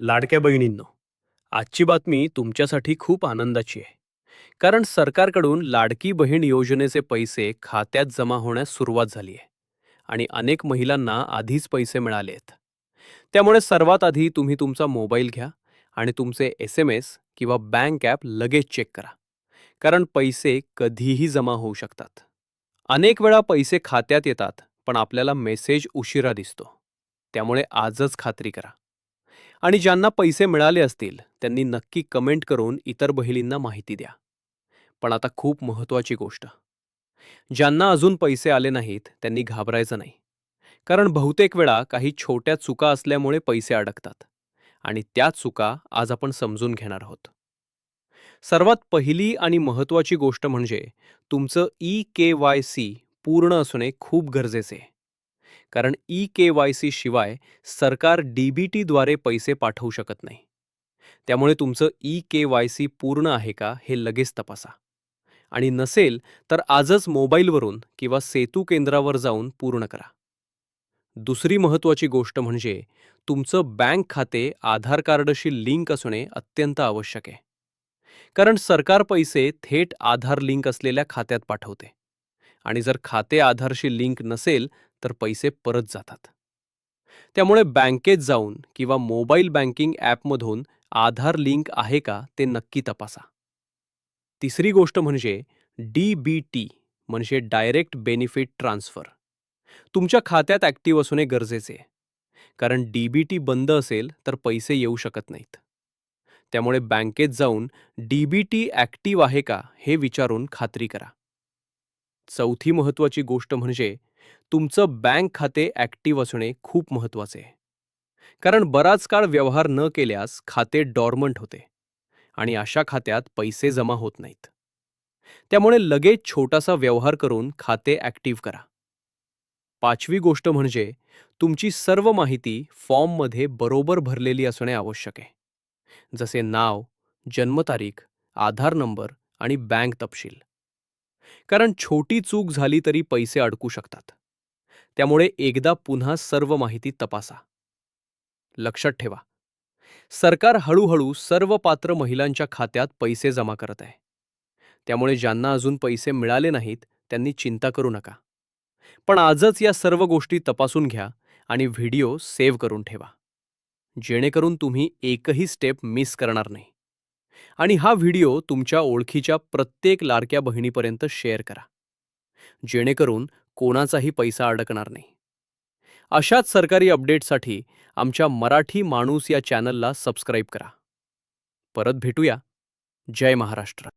लाडक्या बहिणींनो, आजची बातमी तुमच्यासाठी खूप आनंदाची आहे. कारण सरकारकडून लाडकी बहीण योजनेचे पैसे खात्यात जमा होण्यास सुरुवात झाली आहे आणि अनेक महिलांना आधीच पैसे मिळाले आहेत. त्यामुळे सर्वात आधी तुम्ही तुमचा मोबाईल घ्या आणि तुमचे SMS किंवा बँक ॲप लगेच चेक करा. कारण पैसे कधीही जमा होऊ शकतात. अनेक वेळा पैसे खात्यात येतात, पण आपल्याला मेसेज उशिरा दिसतो. त्यामुळे आजच खात्री करा. आणि ज्यांना पैसे मिळाले असतील त्यांनी नक्की कमेंट करून इतर बहिणींना माहिती द्या. पण आता खूप महत्त्वाची गोष्ट, ज्यांना अजून पैसे आले नाहीत त्यांनी घाबरायचं नाही. कारण बहुतेक वेळा काही छोट्या चुका असल्यामुळे पैसे अडकतात आणि त्या चुका आज आपण समजून घेणार आहोत. सर्वात पहिली आणि महत्त्वाची गोष्ट म्हणजे तुमचं EKYC पूर्ण असणे खूप गरजेचे आहे. कारण EKYC शिवाय सरकार DBTद्वारे पैसे पाठवू शकत नाही. त्यामुळे तुमचं EKYC पूर्ण आहे का हे लगेच तपासा. आणि नसेल तर आजच मोबाईलवरून किंवा सेतू केंद्रावर जाऊन पूर्ण करा. दुसरी महत्त्वाची गोष्ट म्हणजे तुमचं बँक खाते आधार कार्डशी लिंक असणे अत्यंत आवश्यक आहे. कारण सरकार पैसे थेट आधार लिंक असलेल्या खात्यात पाठवते आणि जर खाते आधारशी लिंक नसेल तर पैसे परत जातात. त्यामुळे बँकेत जाऊन किंवा मोबाईल बँकिंग ॲपमधून आधार लिंक आहे का ते नक्की तपासा. तिसरी गोष्ट म्हणजे DBT म्हणजे डायरेक्ट बेनिफिट ट्रान्सफर. तुमच्या खात्यात ॲक्टिव्ह असणे गरजेचे आहे. कारण DBT बंद असेल तर पैसे येऊ शकत नाहीत. त्यामुळे बँकेत जाऊन DBT ॲक्टिव्ह आहे का हे विचारून खात्री करा. चौथी महत्त्वाची गोष्ट म्हणजे तुमचं बँक खाते ॲक्टिव्ह असणे खूप महत्त्वाचे आहे. कारण बराच काळ व्यवहार न केल्यास खाते डॉर्मंट होते आणि अशा खात्यात पैसे जमा होत नाहीत. त्यामुळे लगेच छोटासा व्यवहार करून खाते ॲक्टिव्ह करा. पाचवी गोष्ट म्हणजे तुमची सर्व माहिती फॉर्ममध्ये बरोबर भरलेली असणे आवश्यक आहे. जसे नाव, जन्मतारीख, आधार नंबर आणि बँक तपशील. कारण छोटी चूक झाली तरी पैसे अडकू शकतात. त्यामुळे एकदा पुन्हा सर्व माहिती तपासा. लक्षात ठेवा, सरकार हळूहळू सर्व पात्र महिलांच्या खात्यात पैसे जमा करत आहे. त्यामुळे ज्यांना अजून पैसे मिळाले नाहीत त्यांनी चिंता करू नका. पण आजच या सर्व गोष्टी तपासून घ्या आणि व्हिडिओ सेव्ह करून ठेवा. जेणेकरून तुम्ही एकही स्टेप मिस करणार नाही. आणि हा व्हिडिओ तुमच्या ओळखीच्या प्रत्येक लाडक्या बहिणीपर्यंत शेअर करा. जेणेकरून कोणाचाही पैसा अडकणार नाही. अशाच सरकारी अपडेट्ससाठी आमच्या मराठी माणूस या चॅनलला सबस्क्राईब करा. परत भेटूया. जय महाराष्ट्र.